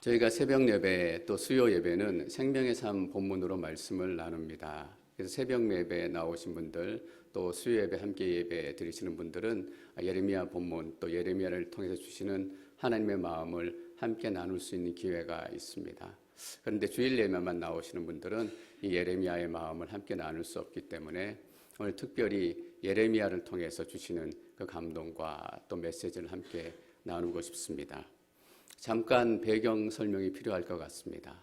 저희가 새벽 예배 또 수요 예배는 생명의 삶 본문으로 말씀을 나눕니다. 그래서 새벽 예배에 나오신 분들 또 수요 예배 함께 예배 드리시는 분들은 예레미야 본문 또 예레미야를 통해서 주시는 하나님의 마음을 함께 나눌 수 있는 기회가 있습니다. 그런데 주일 예배만 나오시는 분들은 이 예레미야의 마음을 함께 나눌 수 없기 때문에 오늘 특별히 예레미야를 통해서 주시는 그 감동과 또 메시지를 함께 나누고 싶습니다. 잠깐 배경 설명이 필요할 것 같습니다.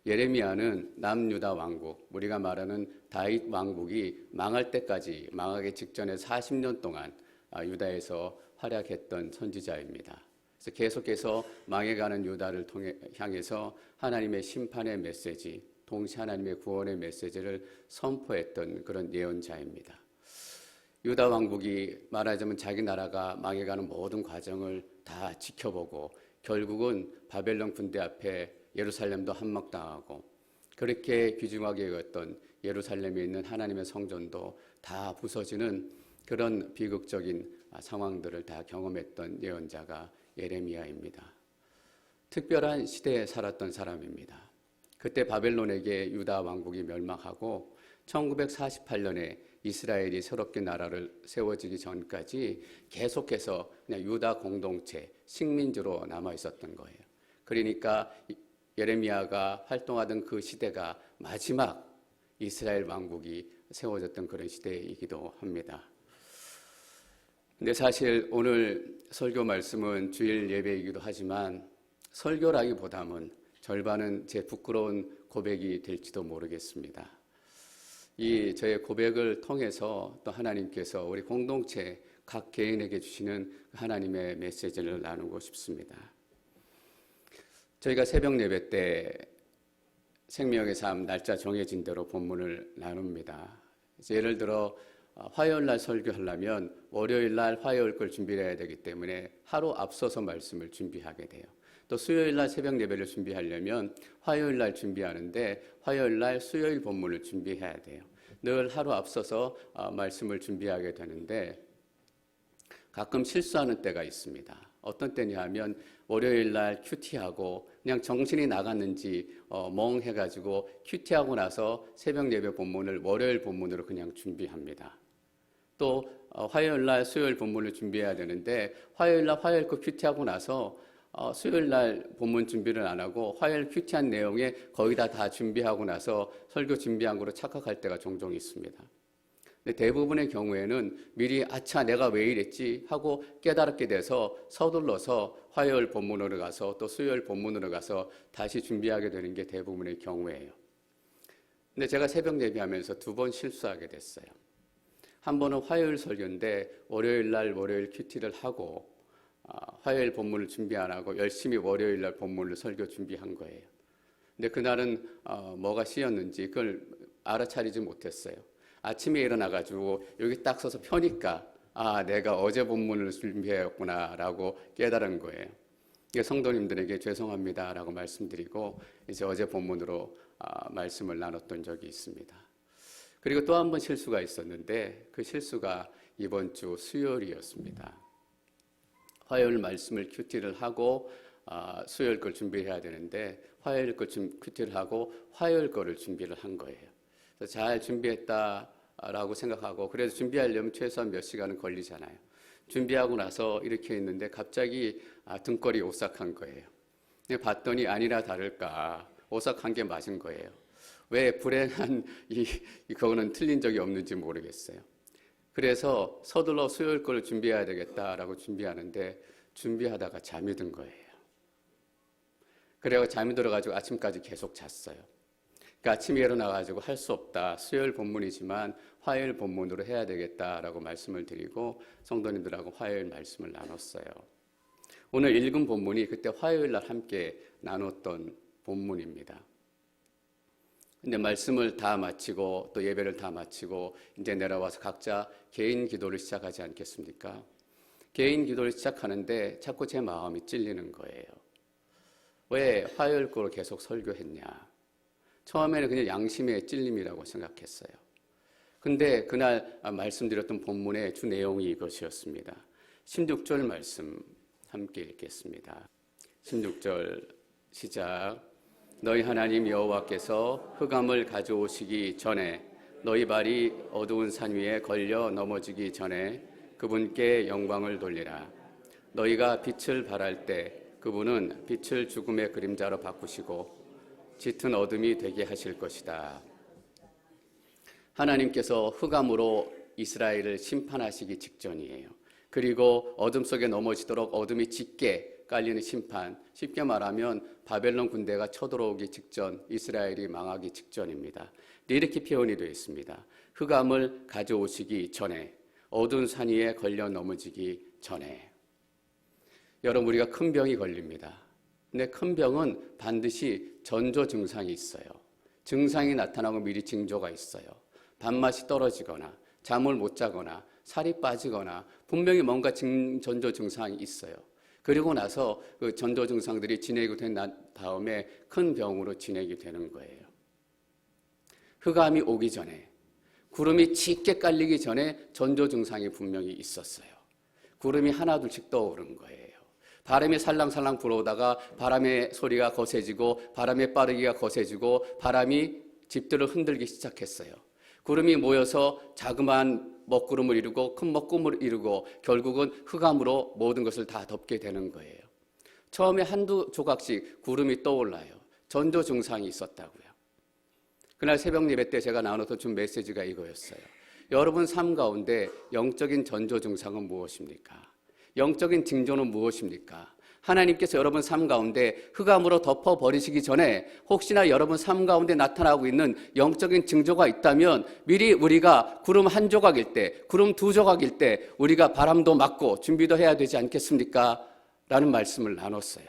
예레미야는 남유다 왕국, 우리가 말하는 다윗 왕국이 망할 때까지, 망하기 직전에 40년 동안 유다에서 활약했던 선지자입니다. 그래서 계속해서 망해가는 유다를 향해서 하나님의 심판의 메시지, 동시에 하나님의 구원의 메시지를 선포했던 그런 예언자입니다. 유다 왕국이 말하자면 자기 나라가 망해가는 모든 과정을 다 지켜보고 결국은 바벨론 군대 앞에 예루살렘도 함락당하고 그렇게 귀중하게 여겼던 예루살렘에 있는 하나님의 성전도 다 부서지는 그런 비극적인 상황들을 다 경험했던 예언자가 예레미야입니다. 특별한 시대에 살았던 사람입니다. 그때 바벨론에게 유다 왕국이 멸망하고 1948년에 이스라엘이 새롭게 나라를 세워지기 전까지 계속해서 그냥 유다 공동체, 식민지로 남아 있었던 거예요. 그러니까 예레미야가 활동하던 그 시대가 마지막 이스라엘 왕국이 세워졌던 그런 시대이기도 합니다. 근데 사실 오늘 설교 말씀은 주일 예배이기도 하지만 설교라기보다는 절반은 제 부끄러운 고백이 될지도 모르겠습니다. 이 저의 고백을 통해서 또 하나님께서 우리 공동체 각 개인에게 주시는 하나님의 메시지를 나누고 싶습니다. 저희가 새벽 예배 때 생명의 삶 날짜 정해진 대로 본문을 나눕니다. 예를 들어 화요일 날 설교하려면 월요일 날 화요일 걸 준비를 해야 되기 때문에 하루 앞서서 말씀을 준비하게 돼요. 또 수요일 날 새벽 예배를 준비하려면 화요일 날 준비하는데 화요일 날 수요일 본문을 준비해야 돼요. 늘 하루 앞서서 말씀을 준비하게 되는데 가끔 실수하는 때가 있습니다. 어떤 때냐 하면 월요일 날 큐티하고 그냥 정신이 나갔는지 멍해가지고 큐티하고 나서 새벽 예배 본문을 월요일 본문으로 그냥 준비합니다. 또 화요일 날 수요일 본문을 준비해야 되는데 화요일 날 화요일 거 큐티하고 나서 수요일 날 본문 준비를 안 하고 화요일 큐티한 내용에 거의 다 준비하고 나서 설교 준비한 거로 착각할 때가 종종 있습니다. 근데 대부분의 경우에는 미리 아차 내가 왜 이랬지 하고 깨달게 돼서 서둘러서 화요일 본문으로 가서 또 수요일 본문으로 가서 다시 준비하게 되는 게 대부분의 경우예요. 근데 제가 새벽 예배하면서 2번 실수하게 됐어요. 한 번은 화요일 설교인데 월요일 날 월요일 큐티를 하고 화요일 본문을 준비 안 하고 열심히 월요일 날 본문을 설교 준비한 거예요. 근데 그날은 뭐가 씌었는지 그걸 알아차리지 못했어요. 아침에 일어나가지고 여기 딱 서서 펴니까 내가 어제 본문을 준비했구나 라고 깨달은 거예요. 성도님들에게 죄송합니다 라고 말씀드리고 이제 어제 본문으로 말씀을 나눴던 적이 있습니다. 그리고 또 한 번 실수가 있었는데 그 실수가 이번 주 수요일이었습니다. 화요일 말씀을 큐티를 하고 수요일 걸 준비해야 되는데 화요일 걸 큐티를 하고 화요일 거를 준비를 한 거예요. 그래서 잘 준비했다라고 생각하고 그래도 준비하려면 최소한 몇 시간은 걸리잖아요. 준비하고 나서 이렇게 있는데 갑자기 등골이 오싹한 거예요. 봤더니 아니나 다를까 오싹한 게 맞은 거예요. 왜 불행한 그거는 틀린 적이 없는지 모르겠어요. 그래서 서둘러 수요일 걸 준비해야 되겠다라고 준비하는데 준비하다가 잠이 든 거예요. 그래서 잠이 들어가지고 아침까지 계속 잤어요. 그러니까 아침에 일어나가지고 할 수 없다. 수요일 본문이지만 화요일 본문으로 해야 되겠다라고 말씀을 드리고 성도님들하고 화요일 말씀을 나눴어요. 오늘 읽은 본문이 그때 화요일 날 함께 나눴던 본문입니다. 근데 말씀을 다 마치고 또 예배를 다 마치고 이제 내려와서 각자 개인 기도를 시작하지 않겠습니까? 개인 기도를 시작하는데 자꾸 제 마음이 찔리는 거예요. 왜 화요일 거로 계속 설교했냐? 처음에는 그냥 양심의 찔림이라고 생각했어요. 근데 그날 말씀드렸던 본문의 주 내용이 이것이었습니다. 16절 말씀 함께 읽겠습니다. 16절 시작. 너희 하나님 여호와께서 흑암을 가져오시기 전에 너희 발이 어두운 산 위에 걸려 넘어지기 전에 그분께 영광을 돌리라. 너희가 빛을 발할 때 그분은 빛을 죽음의 그림자로 바꾸시고 짙은 어둠이 되게 하실 것이다. 하나님께서 흑암으로 이스라엘을 심판하시기 직전이에요. 그리고 어둠 속에 넘어지도록 어둠이 짙게 깔리는 심판, 쉽게 말하면 바벨론 군대가 쳐들어오기 직전, 이스라엘이 망하기 직전입니다. 이렇게 표현이 되어 있습니다. 흑암을 가져오시기 전에, 어두운 산 위에 걸려 넘어지기 전에. 여러분, 우리가 큰 병이 걸립니다. 근데 큰 병은 반드시 전조 증상이 있어요. 증상이 나타나고 미리 징조가 있어요. 밥맛이 떨어지거나 잠을 못 자거나 살이 빠지거나 분명히 뭔가 전조 증상이 있어요. 그리고 나서 그 전조 증상들이 진행이 된 다음에 큰 병으로 진행이 되는 거예요. 흑암이 오기 전에, 구름이 짙게 깔리기 전에 전조 증상이 분명히 있었어요. 구름이 하나둘씩 떠오른 거예요. 바람이 살랑살랑 불어오다가 바람의 소리가 거세지고 바람의 빠르기가 거세지고 바람이 집들을 흔들기 시작했어요. 구름이 모여서 자그마한 먹구름을 이루고 큰 먹구름을 이루고 결국은 흑암으로 모든 것을 다 덮게 되는 거예요. 처음에 한두 조각씩 구름이 떠올라요. 전조 증상이 있었다고요. 그날 새벽 예배 때 제가 나눠서 준 메시지가 이거였어요. 여러분 삶 가운데 영적인 전조 증상은 무엇입니까? 영적인 징조는 무엇입니까? 하나님께서 여러분 삶 가운데 흑암으로 덮어버리시기 전에 혹시나 여러분 삶 가운데 나타나고 있는 영적인 징조가 있다면 미리 우리가 구름 한 조각일 때, 구름 두 조각일 때 우리가 바람도 맞고 준비도 해야 되지 않겠습니까? 라는 말씀을 나눴어요.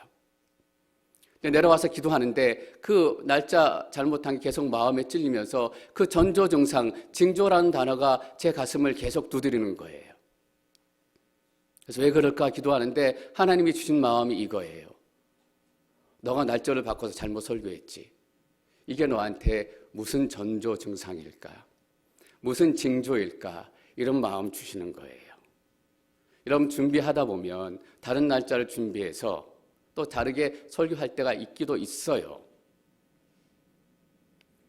내려와서 기도하는데 그 날짜 잘못한 게 계속 마음에 찔리면서 그 전조 증상, 징조라는 단어가 제 가슴을 계속 두드리는 거예요. 그래서 왜 그럴까 기도하는데 하나님이 주신 마음이 이거예요. 너가 날짜를 바꿔서 잘못 설교했지. 이게 너한테 무슨 전조 증상일까? 무슨 징조일까? 이런 마음 주시는 거예요. 여러분 준비하다 보면 다른 날짜를 준비해서 또 다르게 설교할 때가 있기도 있어요.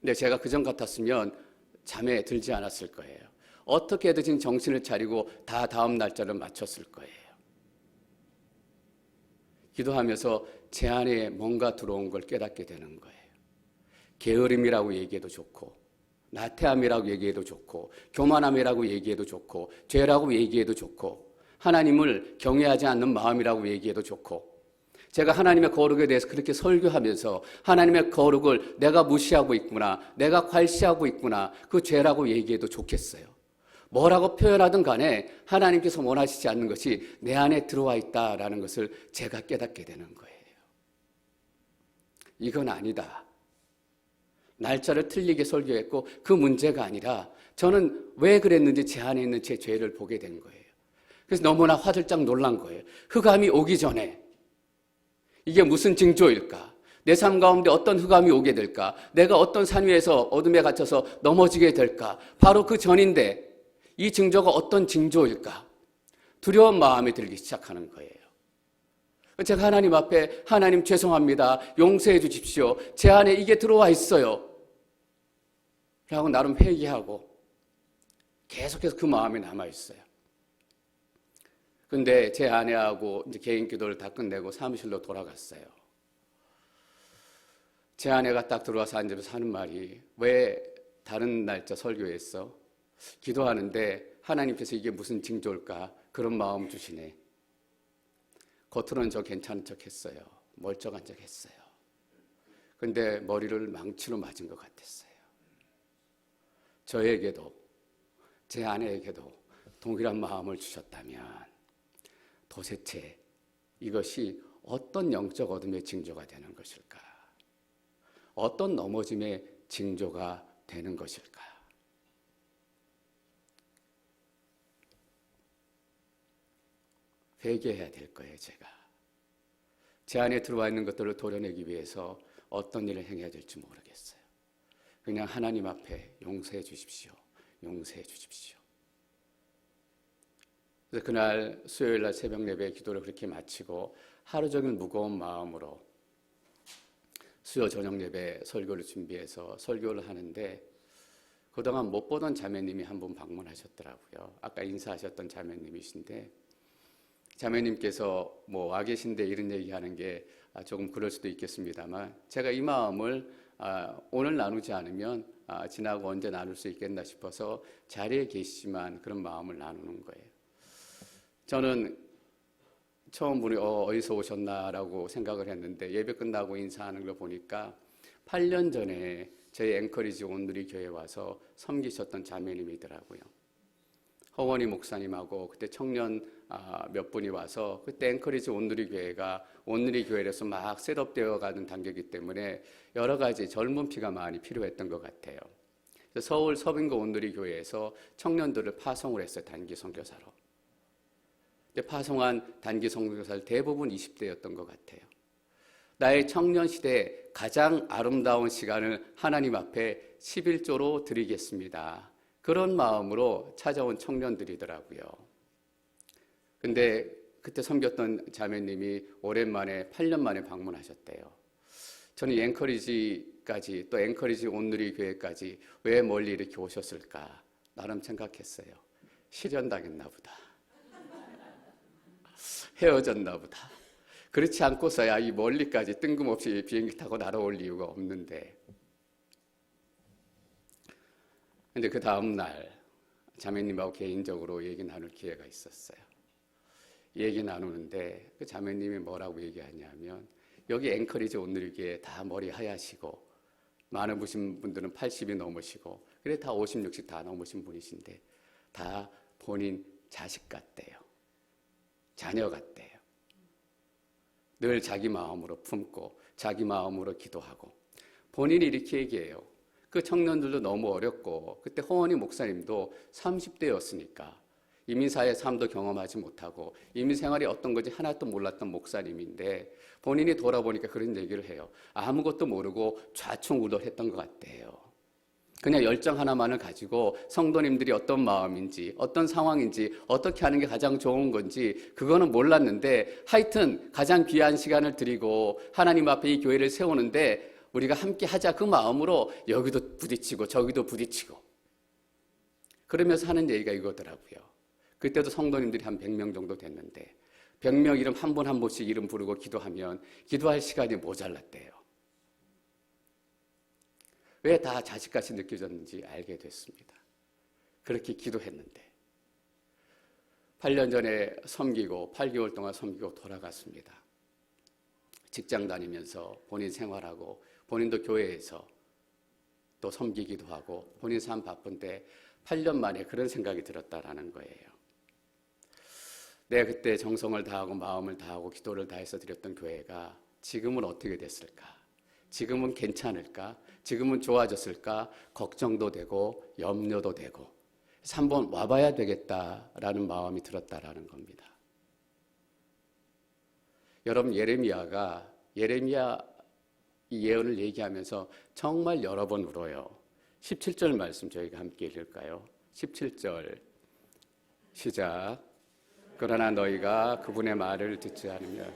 근데 제가 그전 같았으면 잠에 들지 않았을 거예요. 어떻게 해든 정신을 차리고 다 다음 날짜를 맞췄을 거예요. 기도하면서 제 안에 뭔가 들어온 걸 깨닫게 되는 거예요. 게으름이라고 얘기해도 좋고 나태함이라고 얘기해도 좋고 교만함이라고 얘기해도 좋고 죄라고 얘기해도 좋고 하나님을 경외하지 않는 마음이라고 얘기해도 좋고 제가 하나님의 거룩에 대해서 그렇게 설교하면서 하나님의 거룩을 내가 무시하고 있구나, 내가 괄시하고 있구나, 그 죄라고 얘기해도 좋겠어요. 뭐라고 표현하든 간에 하나님께서 원하시지 않는 것이 내 안에 들어와 있다라는 것을 제가 깨닫게 되는 거예요. 이건 아니다. 날짜를 틀리게 설교했고 그 문제가 아니라 저는 왜 그랬는지 제 안에 있는 제 죄를 보게 된 거예요. 그래서 너무나 화들짝 놀란 거예요. 흑암이 오기 전에 이게 무슨 징조일까? 내 삶 가운데 어떤 흑암이 오게 될까? 내가 어떤 산 위에서 어둠에 갇혀서 넘어지게 될까? 바로 그 전인데 이 징조가 어떤 징조일까? 두려운 마음이 들기 시작하는 거예요. 제가 하나님 앞에 하나님 죄송합니다. 용서해 주십시오. 제 안에 이게 들어와 있어요. 라고 나름 회개하고 계속해서 그 마음이 남아있어요. 근데 제 아내하고 이제 개인 기도를 다 끝내고 사무실로 돌아갔어요. 제 아내가 딱 들어와서 앉으면서 하는 말이 왜 다른 날짜 설교했어? 기도하는데 하나님께서 이게 무슨 징조일까? 그런 마음 주시네. 겉으로는 저 괜찮은 척 했어요. 멀쩡한 척 했어요. 근데 머리를 망치로 맞은 것 같았어요. 저에게도 제 아내에게도 동일한 마음을 주셨다면 도대체 이것이 어떤 영적 어둠의 징조가 되는 것일까? 어떤 넘어짐의 징조가 되는 것일까? 회개해야 될 거예요, 제가. 제 안에 들어와 있는 것들을 도려내기 위해서 어떤 일을 행해야 될지 모르겠어요. 그냥 하나님 앞에 용서해 주십시오. 용서해 주십시오. 그래서 그날 수요일 날 새벽 예배 기도를 그렇게 마치고 하루 종일 무거운 마음으로 수요 저녁 예배 설교를 준비해서 설교를 하는데 그동안 못 보던 자매님이 한 분 방문하셨더라고요. 아까 인사하셨던 자매님이신데 자매님께서 뭐 와 계신데 이런 얘기하는 게 조금 그럴 수도 있겠습니다만 제가 이 마음을 오늘 나누지 않으면 지나고 언제 나눌 수 있겠나 싶어서 자리에 계시지만 그런 마음을 나누는 거예요. 저는 처음 분이 어디서 오셨나라고 생각을 했는데 예배 끝나고 인사하는 걸 보니까 8년 전에 저희 앵커리지 온누리 교회 와서 섬기셨던 자매님이더라고요. 허원희 목사님하고 그때 청년 몇 분이 와서 그때 앵커리지 온누리 교회가 온누리 교회에서 막 셋업되어 가는 단계이기 때문에 여러 가지 젊은 피가 많이 필요했던 것 같아요. 서울 서빙고 온누리 교회에서 청년들을 파송을 했어요. 단기 선교사로. 파송한 단기 선교사들 대부분 20대였던 것 같아요. 나의 청년 시대에 가장 아름다운 시간을 하나님 앞에 11조로 드리겠습니다. 그런 마음으로 찾아온 청년들이더라고요. 근데 그때 섬겼던 자매님이 오랜만에 8년 만에 방문하셨대요. 저는 앵커리지까지 또 앵커리지 온누리 교회까지 왜 멀리 이렇게 오셨을까 나름 생각했어요. 실현당했나 보다. 헤어졌나 보다. 그렇지 않고서야 이 멀리까지 뜬금없이 비행기 타고 날아올 이유가 없는데. 근데 그 다음 날 자매님하고 개인적으로 얘기 나눌 기회가 있었어요. 얘기 나누는데 그 자매님이 뭐라고 얘기하냐면 여기 앵커리지 온누리교회 다 머리 하얗시고 많은 분들은 80이 넘으시고 그래 다 50, 60 다 넘으신 분이신데 다 본인 자식 같대요. 자녀 같대요. 늘 자기 마음으로 품고 자기 마음으로 기도하고 본인이 이렇게 얘기해요. 그 청년들도 너무 어렸고 그때 허원희 목사님도 30대였으니까 이민사의 삶도 경험하지 못하고 이민생활이 어떤 건지 하나도 몰랐던 목사님인데 본인이 돌아보니까 그런 얘기를 해요. 아무것도 모르고 좌충우돌했던 것 같대요. 그냥 열정 하나만을 가지고 성도님들이 어떤 마음인지 어떤 상황인지 어떻게 하는 게 가장 좋은 건지 그거는 몰랐는데 하여튼 가장 귀한 시간을 드리고 하나님 앞에 이 교회를 세우는데 우리가 함께 하자 그 마음으로 여기도 부딪히고 저기도 부딪히고 그러면서 하는 얘기가 이거더라고요. 그때도 성도님들이 한 100명 정도 됐는데 100명 이름 한 분 한 분씩 이름 부르고 기도하면 기도할 시간이 모자랐대요. 왜 다 자식같이 느껴졌는지 알게 됐습니다. 그렇게 기도했는데 8년 전에 섬기고 8개월 동안 섬기고 돌아갔습니다. 직장 다니면서 본인 생활하고 본인도 교회에서 또 섬기기도 하고 본인 삶 바쁜데 8년 만에 그런 생각이 들었다라는 거예요. 내가 그때 정성을 다하고 마음을 다하고 기도를 다해서 드렸던 교회가 지금은 어떻게 됐을까? 지금은 괜찮을까? 지금은 좋아졌을까? 걱정도 되고 염려도 되고 그래서 한번 와봐야 되겠다라는 마음이 들었다라는 겁니다. 여러분 예레미야 이 예언을 얘기하면서 정말 여러 번 울어요. 17절 말씀 저희가 함께 읽을까요? 17절 시작. 그러나 너희가 그분의 말을 듣지 않으면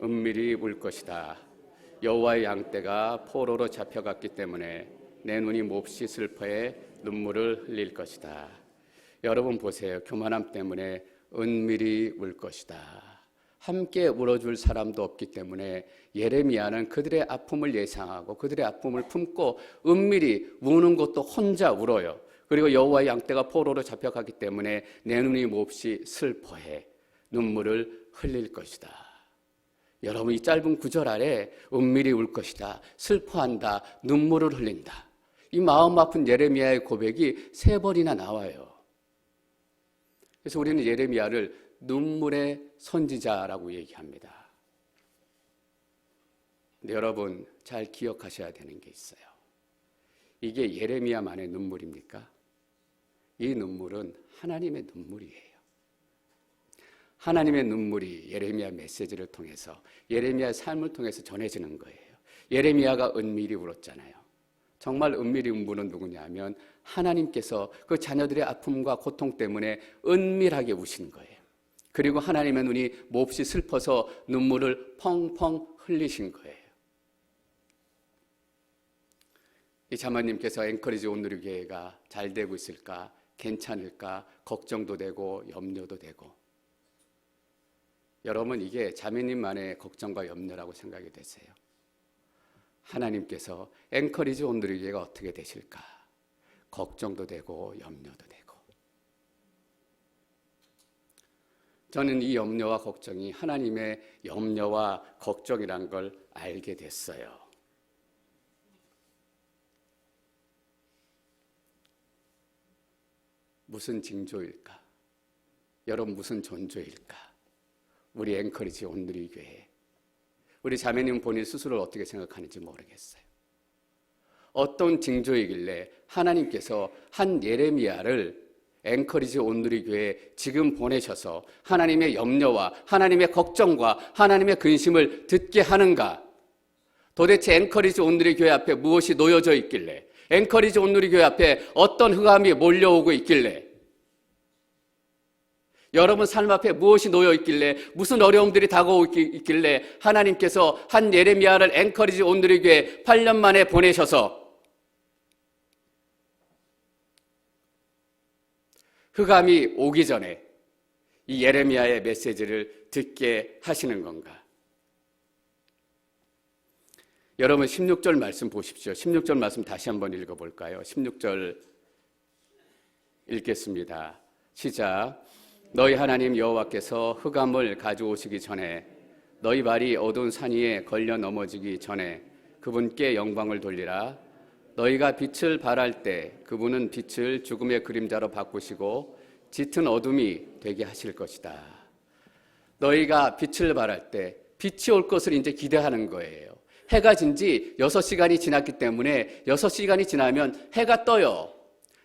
은밀히 울 것이다. 여호와의 양떼가 포로로 잡혀갔기 때문에 내 눈이 몹시 슬퍼해 눈물을 흘릴 것이다. 여러분 보세요. 교만함 때문에 은밀히 울 것이다. 함께 울어줄 사람도 없기 때문에 예레미야는 그들의 아픔을 예상하고 그들의 아픔을 품고 은밀히 우는 것도 혼자 울어요. 그리고 여호와의 양떼가 포로로 잡혀가기 때문에 내 눈이 몹시 슬퍼해 눈물을 흘릴 것이다. 여러분 이 짧은 구절 아래 은밀히 울 것이다. 슬퍼한다. 눈물을 흘린다. 이 마음 아픈 예레미야의 고백이 3번이나 나와요. 그래서 우리는 예레미야를 눈물의 선지자라고 얘기합니다. 근데 여러분 잘 기억하셔야 되는 게 있어요. 이게 예레미야만의 눈물입니까? 이 눈물은 하나님의 눈물이에요. 하나님의 눈물이 예레미야 메시지를 통해서 예레미야의 삶을 통해서 전해지는 거예요. 예레미야가 은밀히 울었잖아요. 정말 은밀히 운 분은 누구냐면 하나님께서 그 자녀들의 아픔과 고통 때문에 은밀하게 우신 거예요. 그리고 하나님의 눈이 몹시 슬퍼서 눈물을 펑펑 흘리신 거예요. 이 자매님께서 앵커리지 온누리교회가 잘 되고 있을까, 괜찮을까 걱정도 되고 염려도 되고, 여러분 이게 자매님만의 걱정과 염려라고 생각이 되세요? 하나님께서 앵커리지 온누리교회가 어떻게 되실까 걱정도 되고 염려도 되고, 저는 이 염려와 걱정이 하나님의 염려와 걱정이란 걸 알게 됐어요. 무슨 징조일까? 여러분 무슨 전조일까? 우리 앵커리지 온누리교회, 우리 자매님 본인 스스로를 어떻게 생각하는지 모르겠어요. 어떤 징조이길래 하나님께서 한 예레미야를 앵커리지 온누리교회에 지금 보내셔서 하나님의 염려와 하나님의 걱정과 하나님의 근심을 듣게 하는가? 도대체 앵커리지 온누리교회 앞에 무엇이 놓여져 있길래, 앵커리지 온누리교회 앞에 어떤 흑암이 몰려오고 있길래, 여러분 삶 앞에 무엇이 놓여 있길래, 무슨 어려움들이 다가오고 있길래 하나님께서 한 예레미야를 앵커리지 온누리교회에 8년 만에 보내셔서 흑암이 오기 전에 이 예레미야의 메시지를 듣게 하시는 건가? 여러분 16절 말씀 보십시오. 16절 말씀 다시 한번 읽어볼까요? 16절 읽겠습니다. 시작. 너희 하나님 여호와께서 흑암을 가져오시기 전에, 너희 발이 어두운 산 위에 걸려 넘어지기 전에 그분께 영광을 돌리라. 너희가 빛을 발할 때 그분은 빛을 죽음의 그림자로 바꾸시고 짙은 어둠이 되게 하실 것이다. 너희가 빛을 발할 때 빛이 올 것을 이제 기대하는 거예요. 해가 진 지 6시간이 지났기 때문에 6시간이 지나면 해가 떠요.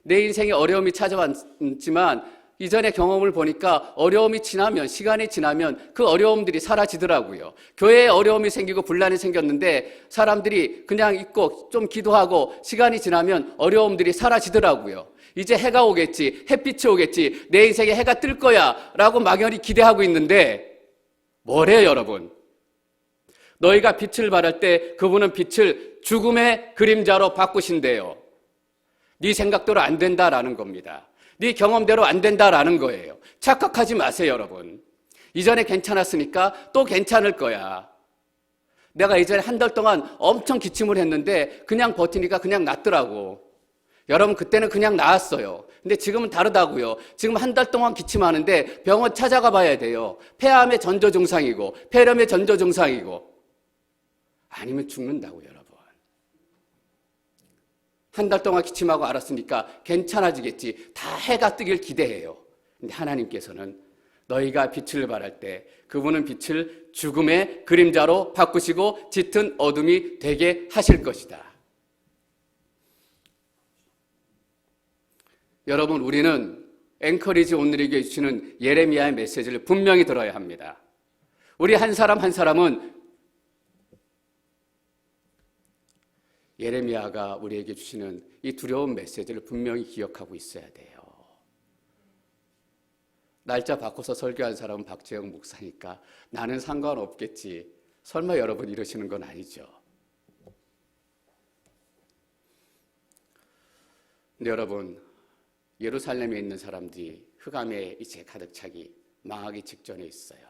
내 인생에 어려움이 찾아왔지만 이전의 경험을 보니까 어려움이 지나면, 시간이 지나면 그 어려움들이 사라지더라고요. 교회에 어려움이 생기고 분란이 생겼는데 사람들이 그냥 있고 좀 기도하고 시간이 지나면 어려움들이 사라지더라고요. 이제 해가 오겠지, 햇빛이 오겠지, 내 인생에 해가 뜰 거야 라고 막연히 기대하고 있는데 뭐래요 여러분? 너희가 빛을 발할 때 그분은 빛을 죽음의 그림자로 바꾸신대요. 네 생각대로 안 된다라는 겁니다. 네 경험대로 안 된다라는 거예요. 착각하지 마세요 여러분. 이전에 괜찮았으니까 또 괜찮을 거야. 내가 이전에 한 달 동안 엄청 기침을 했는데 그냥 버티니까 그냥 낫더라고. 여러분 그때는 그냥 나았어요. 근데 지금은 다르다고요. 지금 한 달 동안 기침하는데 병원 찾아가 봐야 돼요. 폐암의 전조 증상이고 폐렴의 전조 증상이고, 아니면 죽는다고 여러분. 한 달 동안 기침하고 알았으니까 괜찮아지겠지. 다 해가 뜨길 기대해요. 근데 하나님께서는 너희가 빛을 발할 때 그분은 빛을 죽음의 그림자로 바꾸시고 짙은 어둠이 되게 하실 것이다. 여러분 우리는 앵커리지 온누리교회에 주시는 예레미야의 메시지를 분명히 들어야 합니다. 우리 한 사람 한 사람은 예레미야가 우리에게 주시는 이 두려운 메시지를 분명히 기억하고 있어야 돼요. 날짜 바꿔서 설교한 사람은 박재영 목사니까 나는 상관없겠지. 설마 여러분 이러시는 건 아니죠. 근데 여러분 예루살렘에 있는 사람들이 흑암에 이제 가득 차기 망하기 직전에 있어요.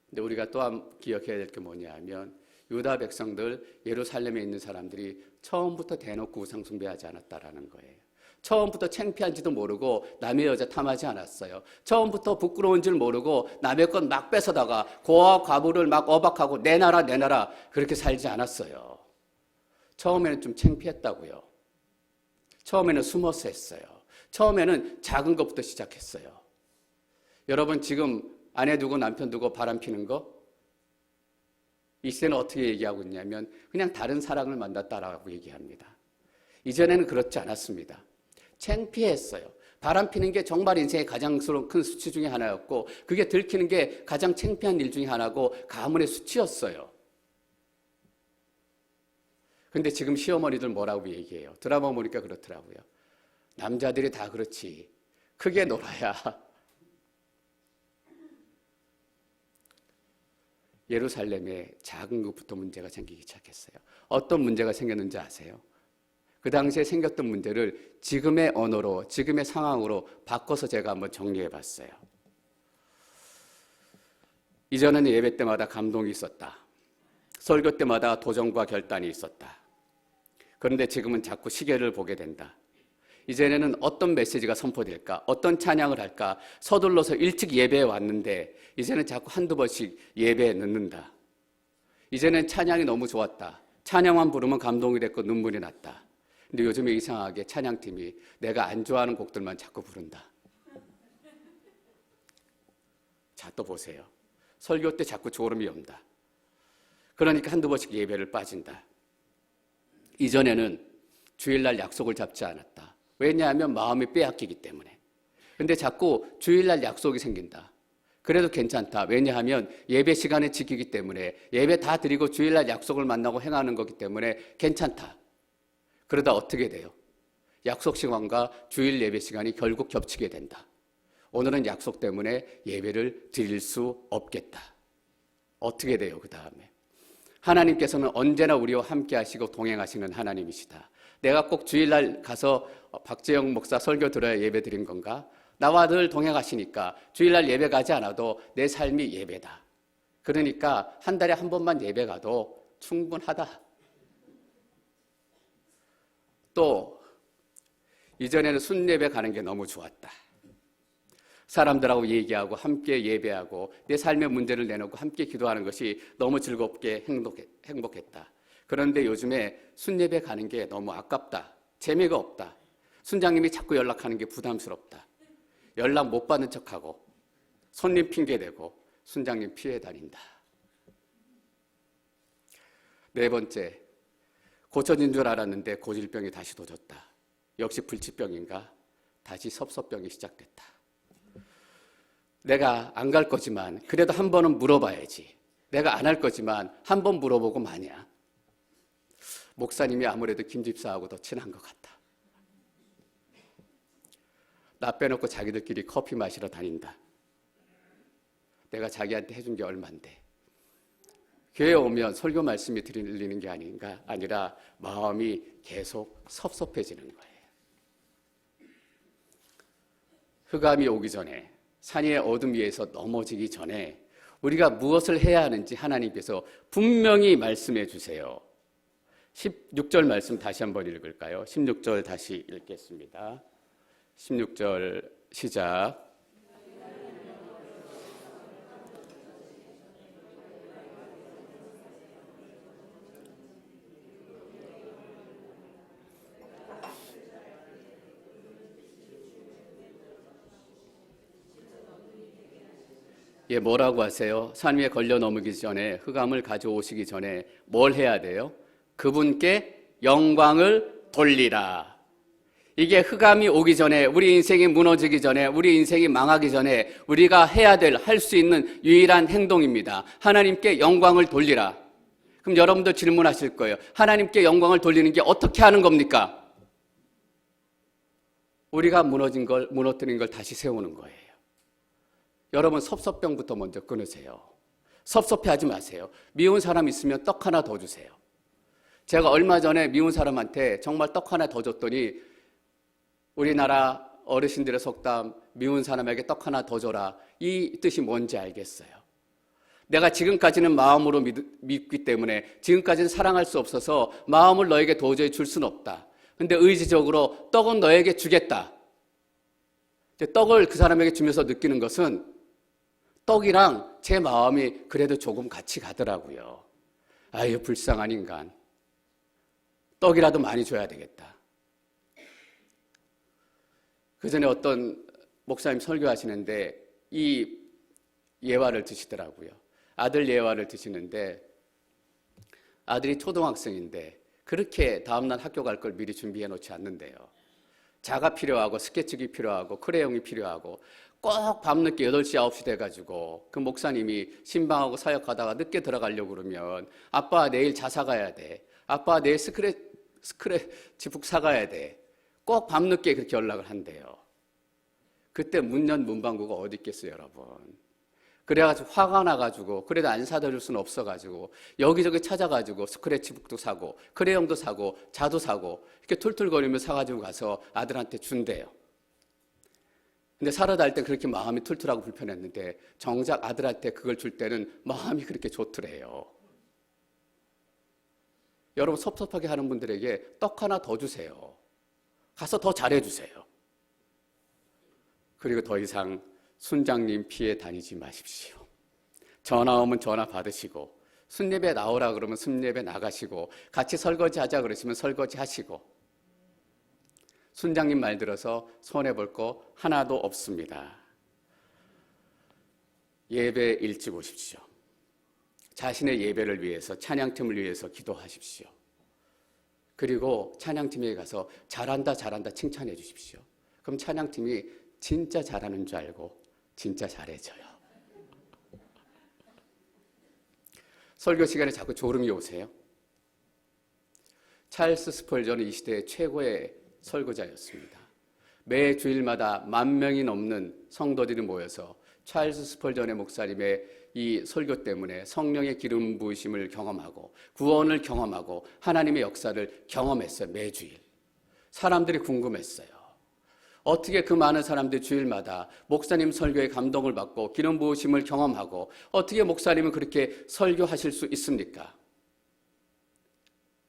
근데 우리가 또한 기억해야 될 게 뭐냐 하면 유다 백성들, 예루살렘에 있는 사람들이 처음부터 대놓고 우상 숭배하지 않았다라는 거예요. 처음부터 창피한지도 모르고 남의 여자 탐하지 않았어요. 처음부터 부끄러운 줄 모르고 남의 것 막 뺏어다가 고아 과부를 막 어박하고 내놔라 내놔라 그렇게 살지 않았어요. 처음에는 좀 창피했다고요. 처음에는 숨어서 했어요. 처음에는 작은 것부터 시작했어요. 여러분 지금 아내 두고 남편 두고 바람 피는 거, 이 시대는 어떻게 얘기하고 있냐면 그냥 다른 사랑을 만났다라고 얘기합니다. 이전에는 그렇지 않았습니다. 창피했어요. 바람 피는 게 정말 인생의 가장 큰 수치 중에 하나였고 그게 들키는 게 가장 창피한 일 중에 하나고 가문의 수치였어요. 근데 지금 시어머니들 뭐라고 얘기해요? 드라마 보니까 그렇더라고요. 남자들이 다 그렇지. 크게 놀아야 예루살렘에 작은 것부터 문제가 생기기 시작했어요. 어떤 문제가 생겼는지 아세요? 그 당시에 생겼던 문제를 지금의 언어로, 지금의 상황으로 바꿔서 제가 한번 정리해 봤어요. 이전에는 예배 때마다 감동이 있었다. 설교 때마다 도전과 결단이 있었다. 그런데 지금은 자꾸 시계를 보게 된다. 이전에는 어떤 메시지가 선포될까? 어떤 찬양을 할까? 서둘러서 일찍 예배에 왔는데 이제는 자꾸 한두 번씩 예배에 늦는다. 이제는 찬양이 너무 좋았다. 찬양만 부르면 감동이 됐고 눈물이 났다. 근데 요즘에 이상하게 찬양팀이 내가 안 좋아하는 곡들만 자꾸 부른다. 자, 또 보세요. 설교 때 자꾸 졸음이 온다. 그러니까 한두 번씩 예배를 빠진다. 이전에는 주일날 약속을 잡지 않았다. 왜냐하면 마음이 빼앗기기 때문에. 근데 자꾸 주일날 약속이 생긴다. 그래도 괜찮다. 왜냐하면 예배 시간에 지키기 때문에, 예배 다 드리고 주일날 약속을 만나고 행하는 거기 때문에 괜찮다. 그러다 어떻게 돼요? 약속 시간과 주일 예배 시간이 결국 겹치게 된다. 오늘은 약속 때문에 예배를 드릴 수 없겠다. 어떻게 돼요? 그 다음에 하나님께서는 언제나 우리와 함께 하시고 동행하시는 하나님이시다. 내가 꼭 주일날 가서 박재영 목사 설교 들어야 예배 드린 건가? 나와 늘 동행하시니까 주일날 예배 가지 않아도 내 삶이 예배다. 그러니까 한 달에 한 번만 예배 가도 충분하다. 또 이전에는 순예배 가는 게 너무 좋았다. 사람들하고 얘기하고 함께 예배하고 내 삶의 문제를 내놓고 함께 기도하는 것이 너무 즐겁게 행복했다. 그런데 요즘에 순예배 가는 게 너무 아깝다. 재미가 없다. 순장님이 자꾸 연락하는 게 부담스럽다. 연락 못 받는 척하고 손님 핑계대고 순장님 피해 다닌다. 네 번째, 고쳐진 줄 알았는데 고질병이 다시 도졌다. 역시 불치병인가? 다시 섭섭병이 시작됐다. 내가 안 갈 거지만 그래도 한 번은 물어봐야지. 내가 안 할 거지만 한 번 물어보고 마냐. 목사님이 아무래도 김 집사하고 더 친한 것 같다. 나 빼놓고 자기들끼리 커피 마시러 다닌다. 내가 자기한테 해준 게 얼만데. 교회에 오면 설교 말씀이 들리는 게 아니라 마음이 계속 섭섭해지는 거예요. 흑암이 오기 전에, 산 위의 어둠 위에서 넘어지기 전에 우리가 무엇을 해야 하는지 하나님께서 분명히 말씀해 주세요. 16절 말씀 다시 한번 읽을까요? 16절 다시 읽겠습니다. 16절 시작. 예, 뭐라고 하세요? 산 위에 걸려 넘어기 전에, 흑암을 가져오시기 전에 뭘 해야 돼요? 그분께 영광을 돌리라. 이게 흑암이 오기 전에, 우리 인생이 무너지기 전에, 우리 인생이 망하기 전에 우리가 해야 될, 할 수 있는 유일한 행동입니다. 하나님께 영광을 돌리라. 그럼 여러분들 질문하실 거예요. 하나님께 영광을 돌리는 게 어떻게 하는 겁니까? 우리가 무너뜨린 걸 다시 세우는 거예요. 여러분 섭섭병부터 먼저 끊으세요. 섭섭해하지 마세요. 미운 사람 있으면 떡 하나 더 주세요. 제가 얼마 전에 미운 사람한테 정말 떡 하나 더 줬더니 우리나라 어르신들의 속담 미운 사람에게 떡 하나 더 줘라. 이 뜻이 뭔지 알겠어요. 내가 지금까지는 마음으로 믿기 때문에 지금까지는 사랑할 수 없어서 마음을 너에게 도저히 줄 수는 없다. 근데 의지적으로 떡은 너에게 주겠다. 떡을 그 사람에게 주면서 느끼는 것은 떡이랑 제 마음이 그래도 조금 같이 가더라고요. 아유, 불쌍한 인간. 떡이라도 많이 줘야 되겠다. 그 전에 어떤 목사님 설교하시는데 이 예화를 드시더라고요. 아들 예화를 드시는데 아들이 초등학생인데 그렇게 다음날 학교 갈 걸 미리 준비해 놓지 않는데요. 자가 필요하고 스케치기 필요하고 크레용이 필요하고 꼭 밤늦게 8시, 9시 돼가지고 그 목사님이 신방하고 사역하다가 늦게 들어가려고 그러면 아빠 내일 자사 가야 돼. 아빠 내일 스크래치북 사가야 돼. 꼭 밤늦게 그렇게 연락을 한대요. 그때 문전문방구가 어디 있겠어요, 여러분. 그래가지고 화가 나가지고 그래도 안 사다 줄 수는 없어가지고 여기저기 찾아가지고 스크래치북도 사고 크레용도 사고 자도 사고 이렇게 툴툴거리며 사가지고 가서 아들한테 준대요. 근데 사러 다닐 때 그렇게 마음이 툴툴하고 불편했는데 정작 아들한테 그걸 줄 때는 마음이 그렇게 좋더래요. 여러분 섭섭하게 하는 분들에게 떡 하나 더 주세요. 가서 더 잘해주세요. 그리고 더 이상 순장님 피해 다니지 마십시오. 전화 오면 전화 받으시고 순례배 나오라 그러면 순례배 나가시고 같이 설거지 하자 그러시면 설거지 하시고 순장님 말 들어서 손해볼 거 하나도 없습니다. 예배 일찍 오십시오. 자신의 예배를 위해서 찬양팀을 위해서 기도하십시오. 그리고 찬양팀에 가서 잘한다 잘한다 칭찬해 주십시오. 그럼 찬양팀이 진짜 잘하는 줄 알고 진짜 잘해져요. 설교 시간에 자꾸 졸음이 오세요? 찰스 스펄전은 이 시대의 최고의 설교자였습니다. 매 주일마다 10,000명이 넘는 성도들이 모여서 찰스 스펄전의 목사님의 이 설교 때문에 성령의 기름 부으심을 경험하고 구원을 경험하고 하나님의 역사를 경험했어요. 매주일. 사람들이 궁금했어요. 어떻게 그 많은 사람들이 주일마다 목사님 설교에 감동을 받고 기름 부으심을 경험하고 어떻게 목사님은 그렇게 설교하실 수 있습니까?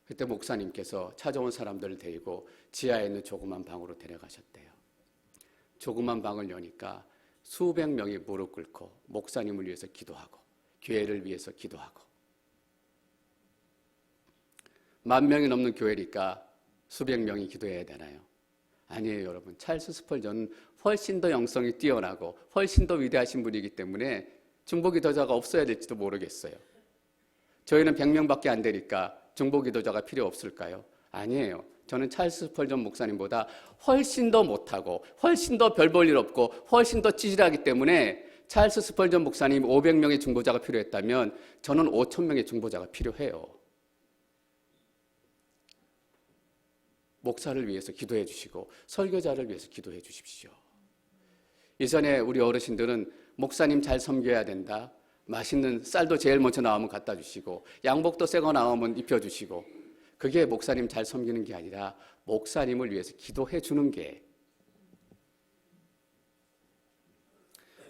그때 목사님께서 찾아온 사람들을 데리고 지하에 있는 조그만 방으로 데려가셨대요. 조그만 방을 여니까 수백 명이 무릎 꿇고 목사님을 위해서 기도하고 교회를 위해서 기도하고 10,000명이 넘는 교회니까 수백 명이 기도해야 되나요? 아니에요, 여러분. 찰스 스펄전은 훨씬 더 영성이 뛰어나고 훨씬 더 위대하신 분이기 때문에 중보기도자가 없어야 될지도 모르겠어요. 저희는 100명밖에 안 되니까 중보기도자가 필요 없을까요? 아니에요. 저는 찰스 스펄전 목사님보다 훨씬 더 못하고 훨씬 더 별 볼 일 없고 훨씬 더 찌질하기 때문에 찰스 스펄전 목사님 500명의 중보자가 필요했다면 저는 5,000명의 중보자가 필요해요. 목사를 위해서 기도해 주시고 설교자를 위해서 기도해 주십시오. 이전에 우리 어르신들은 목사님 잘 섬겨야 된다. 맛있는 쌀도 제일 먼저 나오면 갖다 주시고 양복도 새 거 나오면 입혀주시고 그게 목사님 잘 섬기는 게 아니라 목사님을 위해서 기도해 주는 게.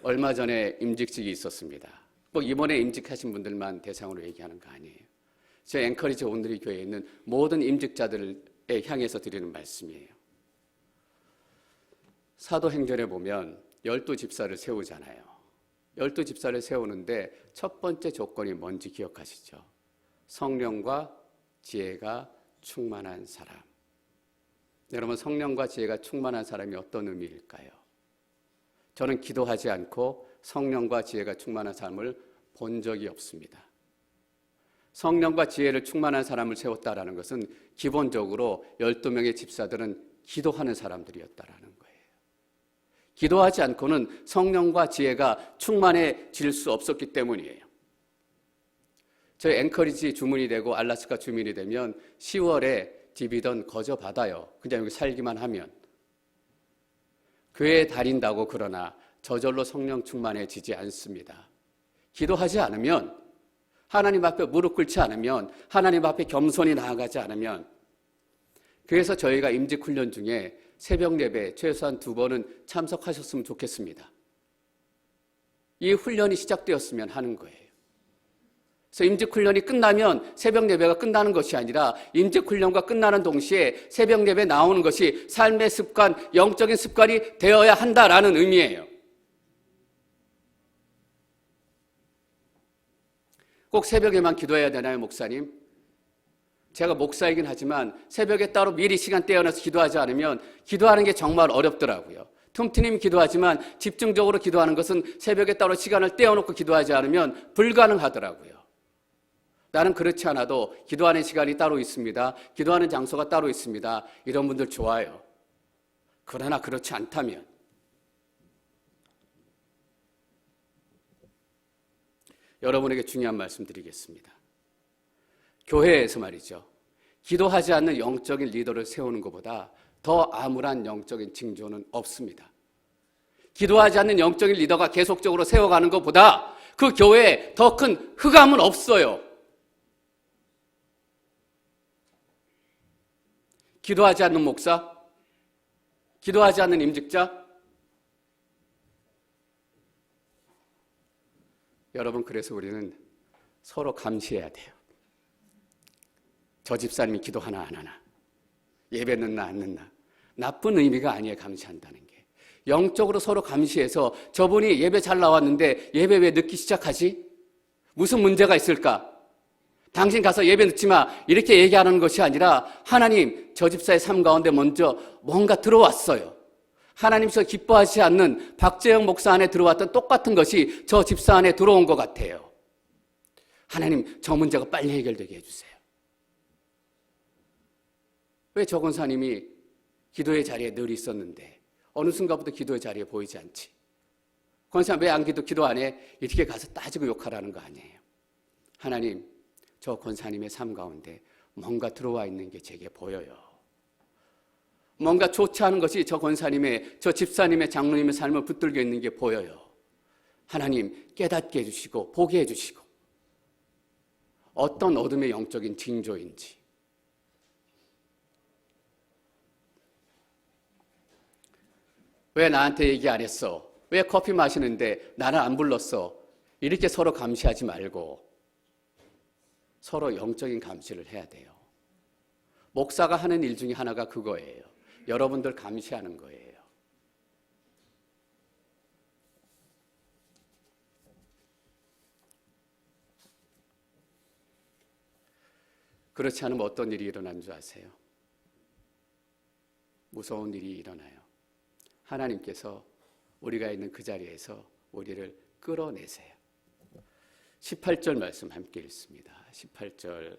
얼마 전에 임직식이 있었습니다. 꼭 이번에 임직하신 분들만 대상으로 얘기하는 거 아니에요. 저 앵커리지 온누리 교회에 있는 모든 임직자들에 향해서 드리는 말씀이에요. 사도행전에 보면 12집사를 세우잖아요. 12집사를 세우는데 첫 번째 조건이 뭔지 기억하시죠? 성령과 지혜가 충만한 사람. 여러분, 성령과 지혜가 충만한 사람이 어떤 의미일까요? 저는 기도하지 않고 성령과 지혜가 충만한 사람을 본 적이 없습니다. 성령과 지혜를 충만한 사람을 세웠다라는 것은 기본적으로 12명의 집사들은 기도하는 사람들이었다라는 거예요. 기도하지 않고는 성령과 지혜가 충만해질 수 없었기 때문이에요. 저희 앵커리지 주문이 되고 알래스카 주민이 되면 10월에 디비던 거저 받아요. 그냥 여기 살기만 하면. 교회에 다닌다고 그러나 저절로 성령 충만해지지 않습니다. 기도하지 않으면, 하나님 앞에 무릎 꿇지 않으면, 하나님 앞에 겸손히 나아가지 않으면. 그래서 저희가 임직 훈련 중에 새벽 예배 최소한 2번은 참석하셨으면 좋겠습니다. 이 훈련이 시작되었으면 하는 거예요. 그래서 임직 훈련이 끝나면 새벽 예배가 끝나는 것이 아니라 임직 훈련과 끝나는 동시에 새벽 예배 나오는 것이 삶의 습관, 영적인 습관이 되어야 한다라는 의미예요. 꼭 새벽에만 기도해야 되나요, 목사님? 제가 목사이긴 하지만 새벽에 따로 미리 시간 떼어내서 기도하지 않으면 기도하는 게 정말 어렵더라고요. 틈틈이 기도하지만 집중적으로 기도하는 것은 새벽에 따로 시간을 떼어놓고 기도하지 않으면 불가능하더라고요. 나는 그렇지 않아도 기도하는 시간이 따로 있습니다. 기도하는 장소가 따로 있습니다. 이런 분들 좋아요. 그러나 그렇지 않다면 여러분에게 중요한 말씀 드리겠습니다. 교회에서 말이죠. 기도하지 않는 영적인 리더를 세우는 것보다 더 암울한 영적인 징조는 없습니다. 기도하지 않는 영적인 리더가 계속적으로 세워가는 것보다 그 교회에 더 큰 흑암은 없어요. 기도하지 않는 목사? 기도하지 않는 임직자? 여러분, 그래서 우리는 서로 감시해야 돼요. 저 집사님이 기도하나 안 하나, 예배 넣나 안 넣나. 나쁜 의미가 아니에요, 감시한다는 게. 영적으로 서로 감시해서 저분이 예배 잘 나왔는데 예배 왜 늦기 시작하지? 무슨 문제가 있을까? 당신 가서 예배 늦지 마, 이렇게 얘기하는 것이 아니라 하나님, 저 집사의 삶 가운데 먼저 뭔가 들어왔어요. 하나님께서 기뻐하지 않는 박재영 목사 안에 들어왔던 똑같은 것이 저 집사 안에 들어온 것 같아요. 하나님, 저 문제가 빨리 해결되게 해주세요. 왜 저 권사님이 기도의 자리에 늘 있었는데 어느 순간부터 기도의 자리에 보이지 않지? 권사님 왜 안 기도 안 해? 이렇게 가서 따지고 욕하라는 거 아니에요. 하나님, 저 권사님의 삶 가운데 뭔가 들어와 있는 게 제게 보여요. 뭔가 좋지 않은 것이 저 권사님의, 저 집사님의, 장로님의 삶을 붙들고 있는 게 보여요. 하나님, 깨닫게 해주시고 보게 해주시고 어떤 어둠의 영적인 징조인지. 왜 나한테 얘기 안 했어? 왜 커피 마시는데 나는 안 불렀어? 이렇게 서로 감시하지 말고 서로 영적인 감시를 해야 돼요. 목사가 하는 일 중에 하나가 그거예요. 여러분들 감시하는 거예요. 그렇지 않으면 어떤 일이 일어나는 줄 아세요? 무서운 일이 일어나요. 하나님께서 우리가 있는 그 자리에서 우리를 끌어내세요. 18절 말씀 함께 읽습니다. 18절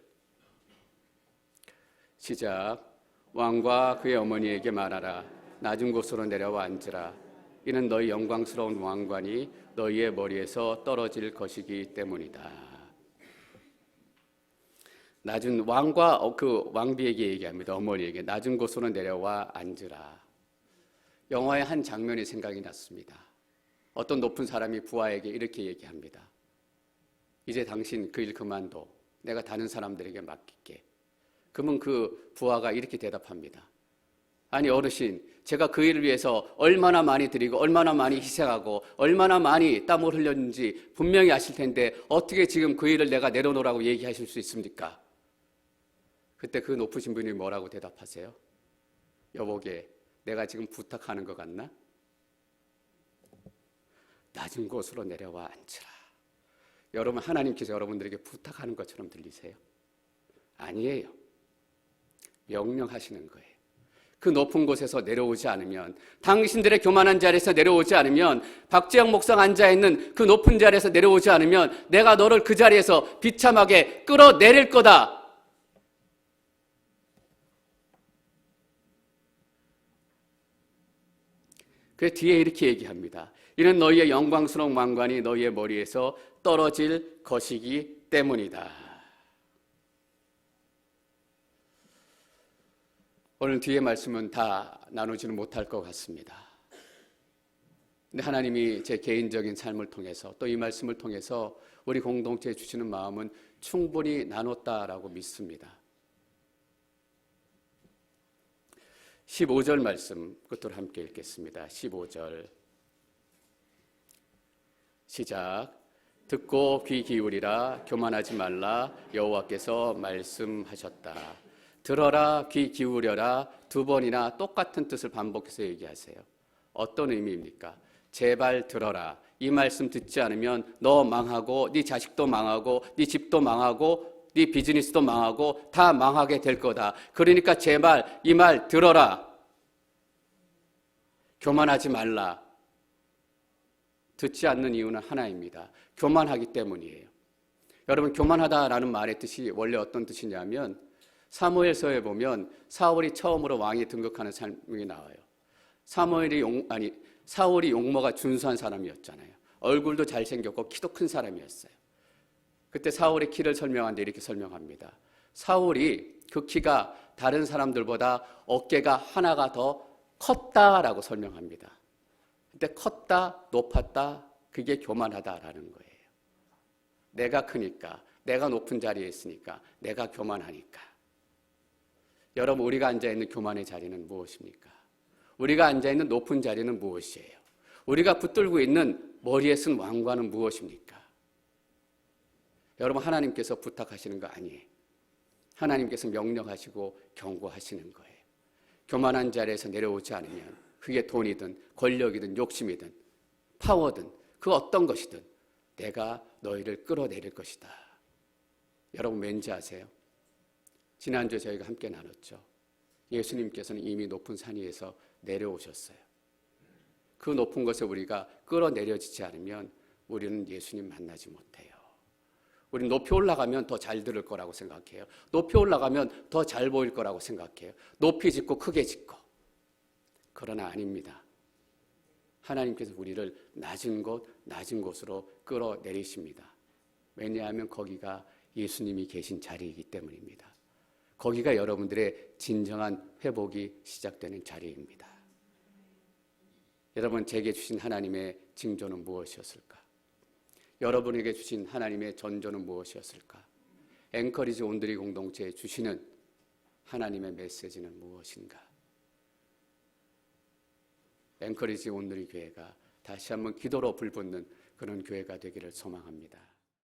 시작. 왕과 그의 어머니에게 말하라. 낮은 곳으로 내려와 앉으라. 이는 너희 영광스러운 왕관이 너희의 머리에서 떨어질 것이기 때문이다. 낮은 왕과 그 왕비에게 얘기합니다. 어머니에게 낮은 곳으로 내려와 앉으라. 영화의 한 장면이 생각이 났습니다. 어떤 높은 사람이 부하에게 이렇게 얘기합니다. 이제 당신 그 일 그만둬. 내가 다른 사람들에게 맡길게. 그러면 그 부하가 이렇게 대답합니다. 아니 어르신, 제가 그 일을 위해서 얼마나 많이 드리고 얼마나 많이 희생하고 얼마나 많이 땀을 흘렸는지 분명히 아실 텐데 어떻게 지금 그 일을 내가 내려놓으라고 얘기하실 수 있습니까? 그때 그 높으신 분이 뭐라고 대답하세요? 여보게, 내가 지금 부탁하는 것 같나? 낮은 곳으로 내려와 앉으라. 여러분, 하나님께서 여러분들에게 부탁하는 것처럼 들리세요? 아니에요. 명령하시는 거예요. 그 높은 곳에서 내려오지 않으면, 당신들의 교만한 자리에서 내려오지 않으면, 박재영 목사가 앉아있는 그 높은 자리에서 내려오지 않으면 내가 너를 그 자리에서 비참하게 끌어내릴 거다. 그 뒤에 이렇게 얘기합니다. 이는 너희의 영광스러운 왕관이 너희의 머리에서 떨어질 것이기 때문이다. 오늘 뒤에 말씀은 다 나누지는 못할 것 같습니다. 근데 하나님이 제 개인적인 삶을 통해서 또 이 말씀을 통해서 우리 공동체에 주시는 마음은 충분히 나눴다라고 믿습니다. 15절 말씀 그것도 함께 읽겠습니다. 15절 시작. 듣고 귀 기울이라. 교만하지 말라. 여호와께서 말씀하셨다. 들어라. 귀 기울여라. 두 번이나 똑같은 뜻을 반복해서 얘기하세요. 어떤 의미입니까? 제발 들어라. 이 말씀 듣지 않으면 너 망하고 네 자식도 망하고 네 집도 망하고 네 비즈니스도 망하고 다 망하게 될 거다. 그러니까 제발 이 말 들어라. 교만하지 말라. 듣지 않는 이유는 하나입니다. 교만하기 때문이에요. 여러분, 교만하다라는 말의 뜻이 원래 어떤 뜻이냐면 사무엘서에 보면 사울이 처음으로 왕에 등극하는 설명이 나와요. 사울이 용모가 준수한 사람이었잖아요. 얼굴도 잘생겼고 키도 큰 사람이었어요. 그때 사울의 키를 설명하는데 이렇게 설명합니다. 사울이 그 키가 다른 사람들보다 어깨가 하나가 더 컸다라고 설명합니다. 근데 컸다, 높았다, 그게 교만하다라는 거예요. 내가 크니까, 내가 높은 자리에 있으니까, 내가 교만하니까. 여러분, 우리가 앉아있는 교만의 자리는 무엇입니까? 우리가 앉아있는 높은 자리는 무엇이에요? 우리가 붙들고 있는 머리에 쓴 왕관은 무엇입니까? 여러분, 하나님께서 부탁하시는 거 아니에요. 하나님께서 명령하시고 경고하시는 거예요. 교만한 자리에서 내려오지 않으면 그게 돈이든 권력이든 욕심이든 파워든 그 어떤 것이든 내가 너희를 끌어내릴 것이다. 여러분 왠지 아세요? 지난주에 저희가 함께 나눴죠. 예수님께서는 이미 높은 산 위에서 내려오셨어요. 그 높은 것에 우리가 끌어내려지지 않으면 우리는 예수님 만나지 못해요. 우리는 높이 올라가면 더 잘 들을 거라고 생각해요. 높이 올라가면 더 잘 보일 거라고 생각해요. 높이 짓고 크게 짓고. 그러나 아닙니다. 하나님께서 우리를 낮은 곳으로 끌어내리십니다. 왜냐하면 거기가 예수님이 계신 자리이기 때문입니다. 거기가 여러분들의 진정한 회복이 시작되는 자리입니다. 여러분, 제게 주신 하나님의 징조는 무엇이었을까? 여러분에게 주신 하나님의 전조는 무엇이었을까? 앵커리지 온누리 공동체에 주시는 하나님의 메시지는 무엇인가? 앵커리지 온누리 교회가 다시 한번 기도로 불붙는 그런 교회가 되기를 소망합니다.